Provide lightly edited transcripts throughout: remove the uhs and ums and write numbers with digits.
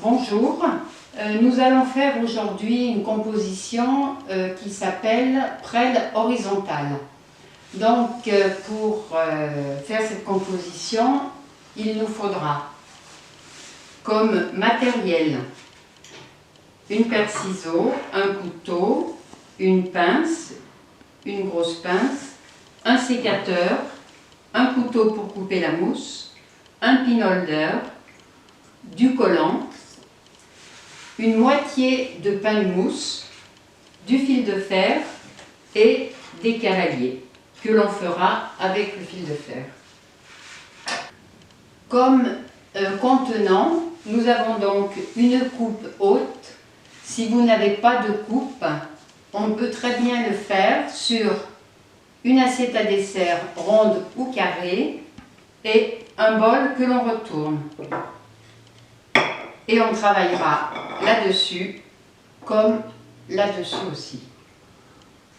Bonjour, nous allons faire aujourd'hui une composition qui s'appelle prêle horizontale. Donc pour faire cette composition, il nous faudra comme matériel une paire de ciseaux, un couteau, une pince, une grosse pince, un sécateur, un couteau pour couper la mousse, un pin holder, du collant, une moitié de pain de mousse, du fil de fer et des cavaliers que l'on fera avec le fil de fer. Comme contenant, nous avons donc une coupe haute. Si vous n'avez pas de coupe, on peut très bien le faire sur une assiette à dessert ronde ou carrée et un bol que l'on retourne. Et on travaillera là-dessus comme là-dessus aussi.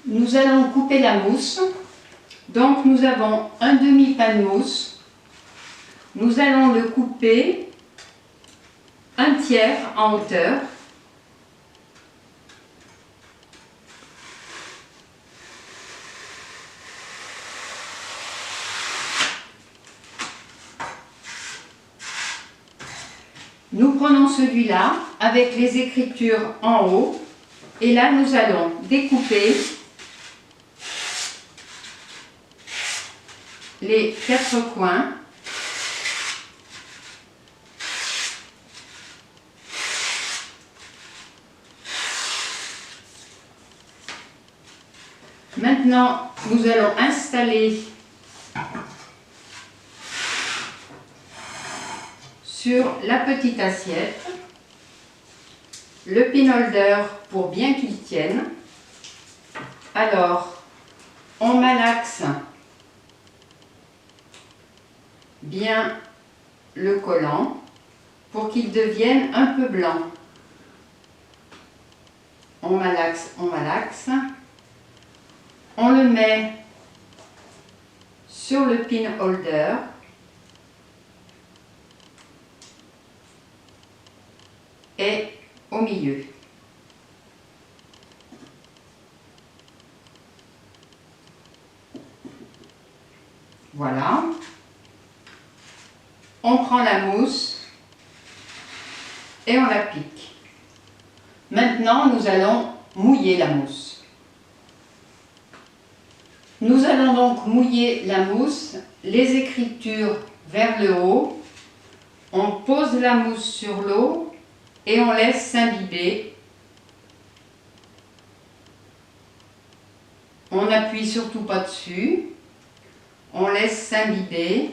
Nous allons couper la mousse. Donc nous avons un demi-pain de mousse. Nous allons le couper un tiers en hauteur. Nous prenons celui-là avec les écritures en haut et là nous allons découper les 4 coins. Maintenant, nous allons installer sur la petite assiette le pin holder pour bien qu'il tienne. Alors, on malaxe bien le collant pour qu'il devienne un peu blanc. On malaxe, on malaxe. On le met sur le pin holder. Et au milieu. Voilà. On prend la mousse et on la pique. Maintenant, nous allons mouiller la mousse. Nous allons donc mouiller la mousse, les écritures vers le haut. On pose la mousse sur l'eau et on laisse s'imbiber. On n'appuie surtout pas dessus. On laisse s'imbiber.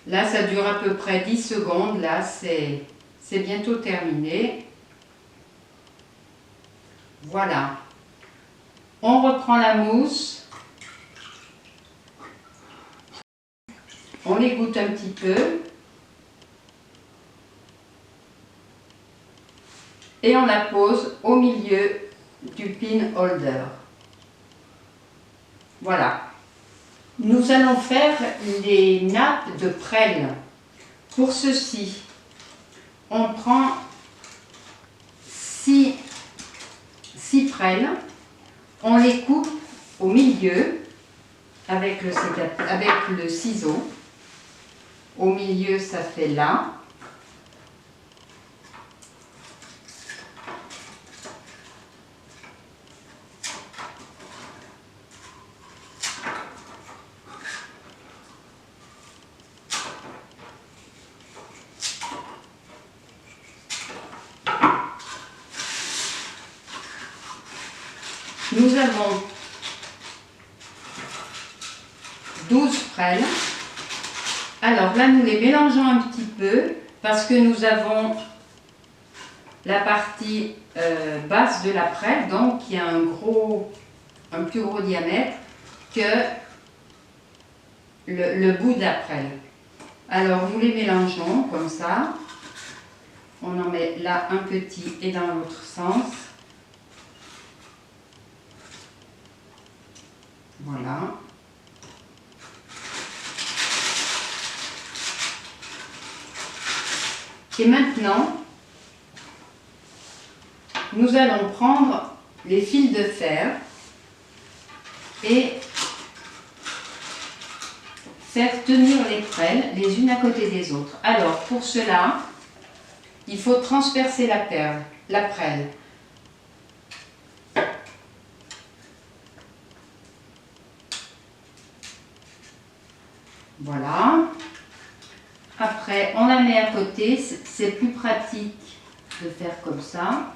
Là, ça dure à peu près 10 secondes. Là, c'est bientôt terminé. Voilà. On reprend la mousse. On l'égoutte un petit peu. Et on la pose au milieu du pin holder. Voilà. Nous allons faire les nappes de prêle. Pour ceci, on prend 6 prêles, on les coupe au milieu avec le ciseau. Au milieu, ça fait là. Nous avons 12 prêles. Alors là, nous les mélangeons un petit peu parce que nous avons la partie basse de la prêle, donc qui a un plus gros diamètre que le bout de la prêle. Alors nous les mélangeons comme ça. On en met là un petit et dans l'autre sens. Voilà. Et maintenant, nous allons prendre les fils de fer et faire tenir les prelles les unes à côté des autres. Alors pour cela, il faut transpercer la prelle. Voilà. Après, on la met à côté. C'est plus pratique de faire comme ça.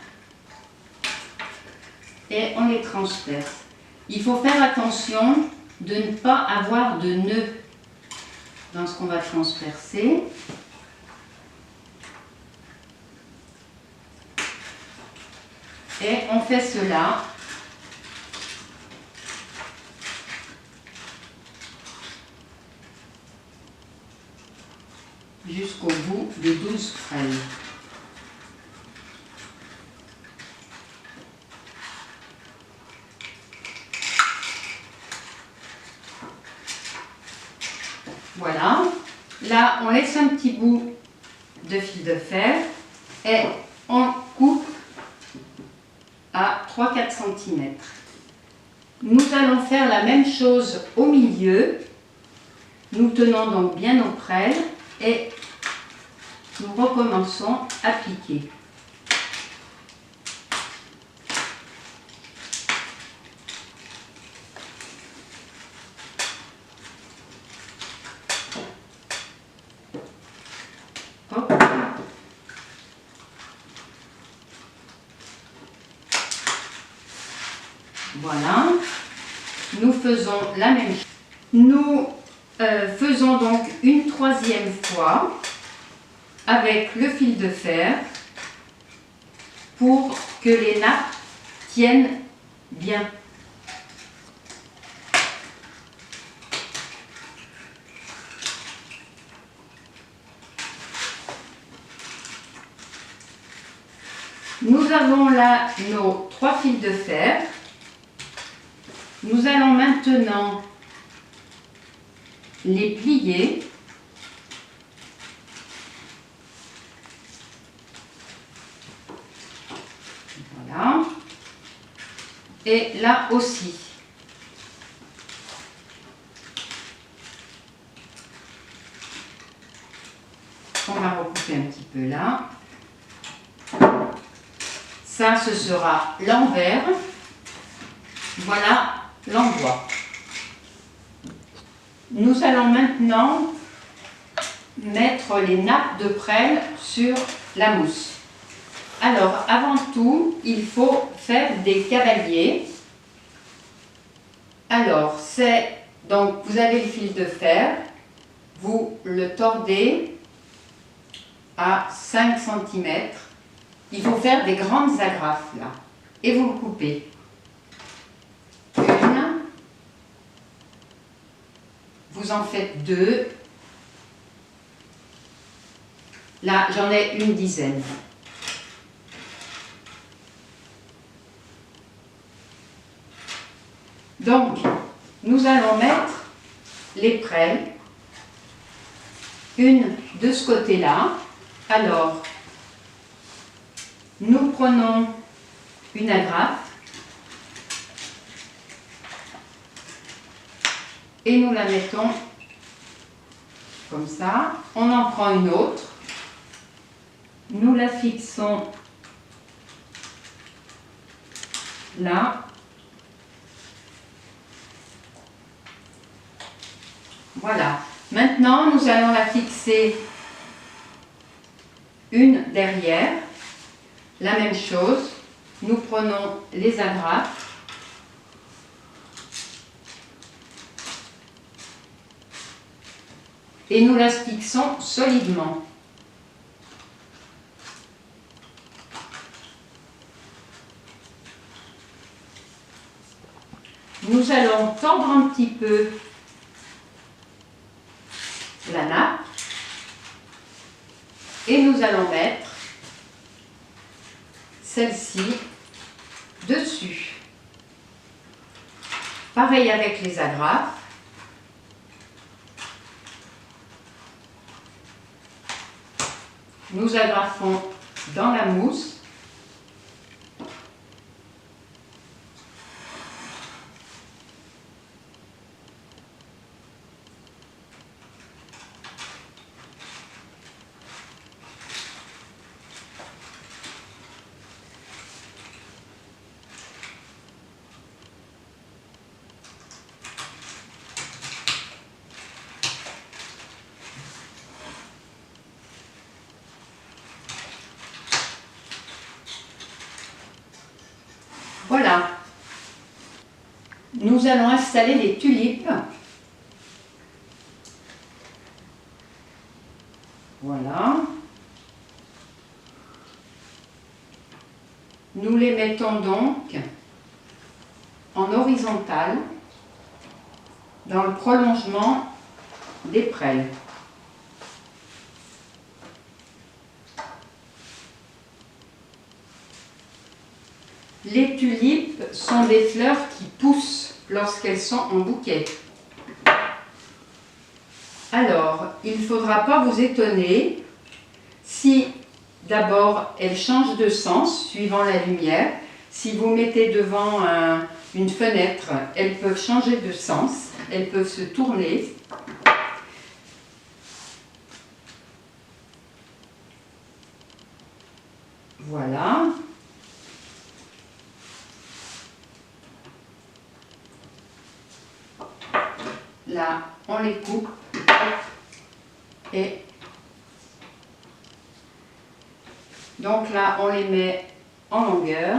Et on les transperce. Il faut faire attention de ne pas avoir de nœud dans ce qu'on va transpercer. Et on fait cela jusqu'au bout de 12 prelles. Voilà. Là, on laisse un petit bout de fil de fer et on coupe à 3-4 cm. Nous allons faire la même chose au milieu. Nous tenons donc bien nos prelles et nous recommençons à piquer. Hop. Voilà, nous faisons la même chose. Nous faisons donc une troisième fois avec le fil de fer pour que les nappes tiennent bien. Nous avons là nos 3 fils de fer. Nous allons maintenant les plier. Voilà. Et là aussi. On va recouper un petit peu là. Ça, ce sera l'envers. Voilà l'endroit. Nous allons maintenant mettre les nappes de prêle sur la mousse. Alors, avant tout, il faut faire des cavaliers. Alors, donc vous avez le fil de fer, vous le tordez à 5 cm. Il faut faire des grandes agrafes là. Et vous le coupez. Une. Vous en faites 2. Là, j'en ai une dizaine. Donc, nous allons mettre les prêles, une de ce côté-là. Alors, nous prenons une agrafe et nous la mettons comme ça. On en prend une autre. Nous la fixons là. Voilà. Maintenant, nous allons la fixer une derrière. La même chose. Nous prenons les agrafes. Et nous la fixons solidement. Nous allons tordre un petit peu la nappe et nous allons mettre celle-ci dessus. Pareil avec les agrafes. Nous agrafons dans la mousse nous allons installer les tulipes. Voilà. Nous les mettons donc en horizontal dans le prolongement des prêles. Les tulipes sont des fleurs qui poussent lorsqu'elles sont en bouquet. Alors, il ne faudra pas vous étonner si d'abord elles changent de sens suivant la lumière. Si vous mettez devant une fenêtre, elles peuvent changer de sens, elles peuvent se tourner. Voilà. Là, on les coupe et donc là, on les met en longueur.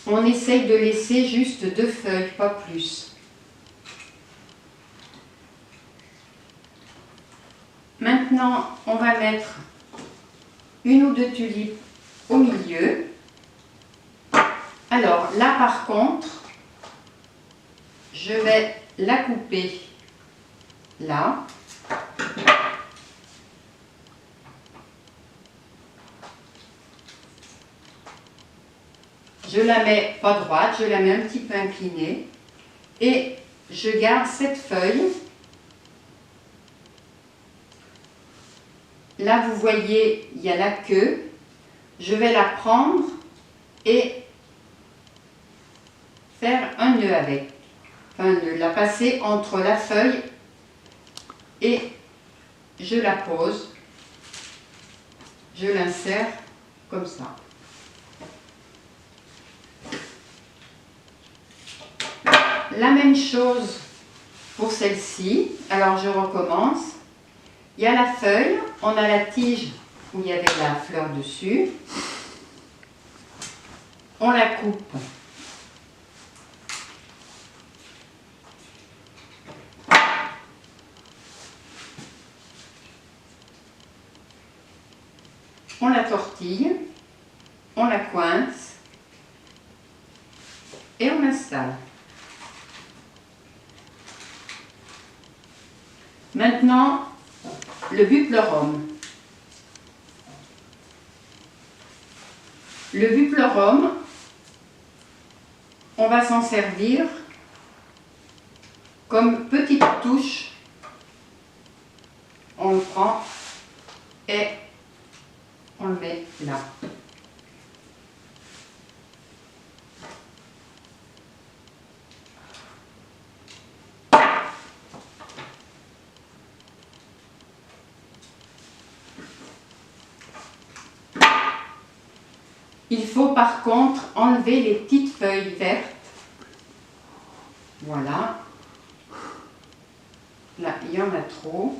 On essaye de laisser juste 2 feuilles, pas plus. Maintenant, on va mettre 1 ou 2 tulipes au milieu. Alors là, par contre, je vais la couper là. Je la mets pas droite, je la mets un petit peu inclinée et je garde cette feuille. Là, vous voyez, il y a la queue. Je vais la prendre et faire un nœud avec. Enfin, la passer entre la feuille et je la pose. Je l'insère comme ça. La même chose pour celle-ci. Alors, je recommence. Il y a la feuille, on a la tige où il y avait la fleur dessus. On la coupe. On la tortille, on la coince et on installe. Maintenant, le buplorum. Le buplorum, on va s'en servir comme petite touche. On le prend et on le met là. Il faut par contre enlever les petites feuilles vertes. Voilà. Là, il y en a trop.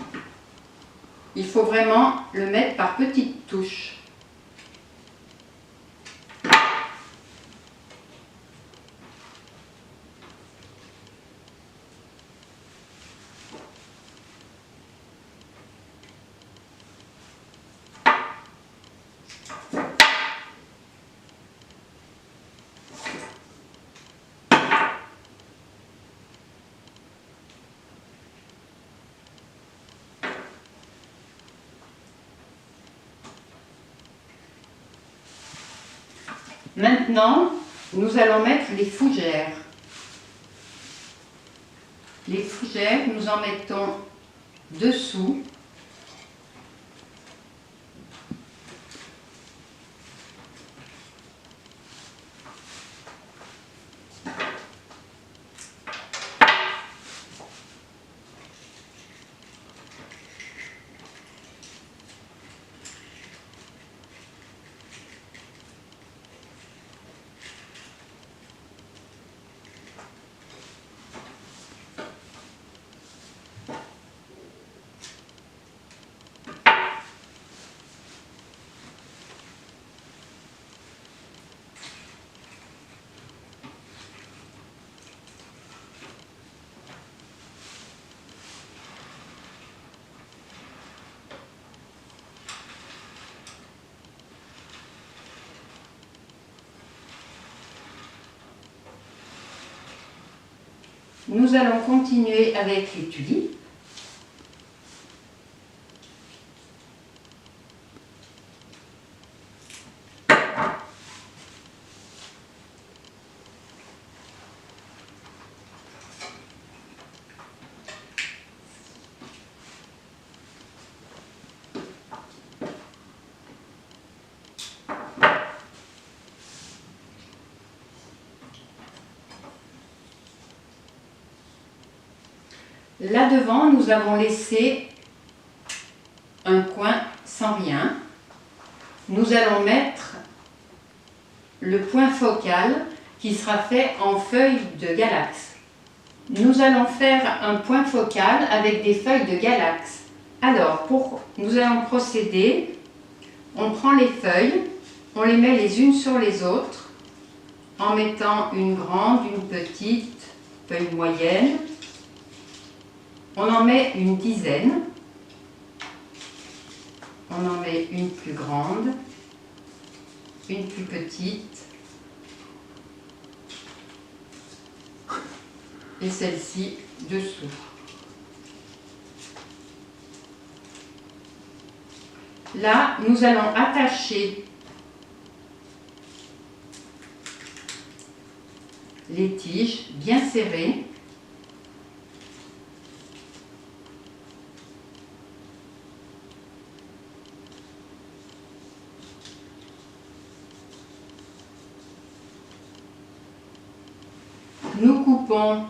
Il faut vraiment le mettre par petites touches. Maintenant, nous allons mettre les fougères. Les fougères, nous en mettons dessous. Nous allons continuer avec les tulipes. Là devant, nous avons laissé un coin sans rien. Nous allons mettre le point focal qui sera fait en feuilles de galax. Nous allons faire un point focal avec des feuilles de galax. Alors, nous allons procéder. On prend les feuilles, on les met les unes sur les autres en mettant une grande, une petite, feuille moyenne. On en met une dizaine, on en met une plus grande, une plus petite et celle-ci dessous. Là, nous allons attacher les tiges bien serrées. Nous coupons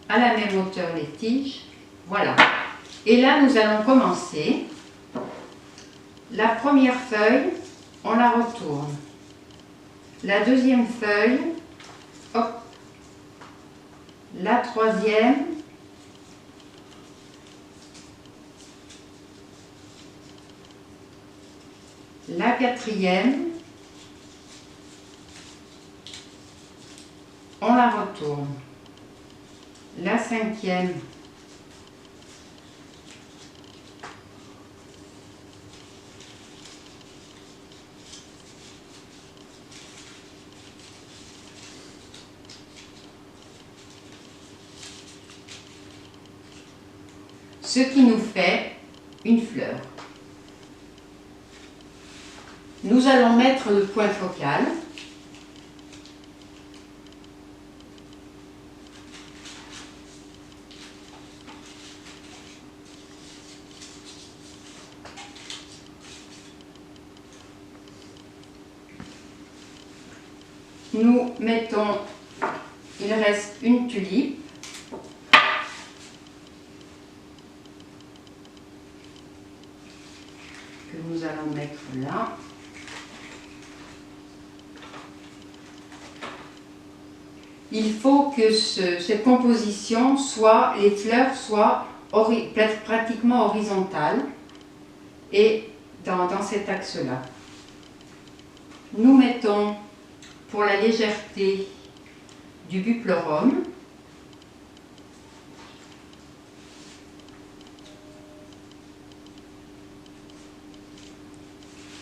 à la même hauteur les tiges, voilà. Et là, nous allons commencer. La première feuille, on la retourne. La deuxième feuille, hop. La troisième. La quatrième. On la retourne. La cinquième. Ce qui nous fait une fleur. Nous allons mettre le point focal. Nous mettons, il reste une tulipe. Que nous allons mettre là. Il faut que cette composition les fleurs soient pratiquement horizontales et dans cet axe-là. Nous mettons pour la légèreté du buplorum.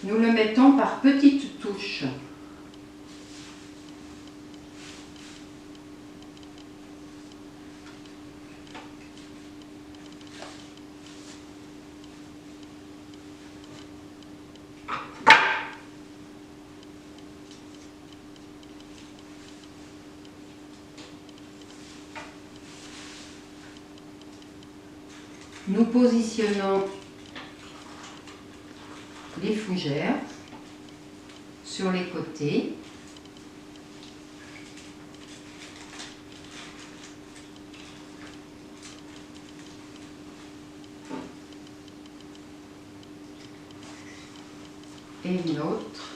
Nous le mettons par petites touches. Nous positionnons les fougères sur les côtés. Et une autre.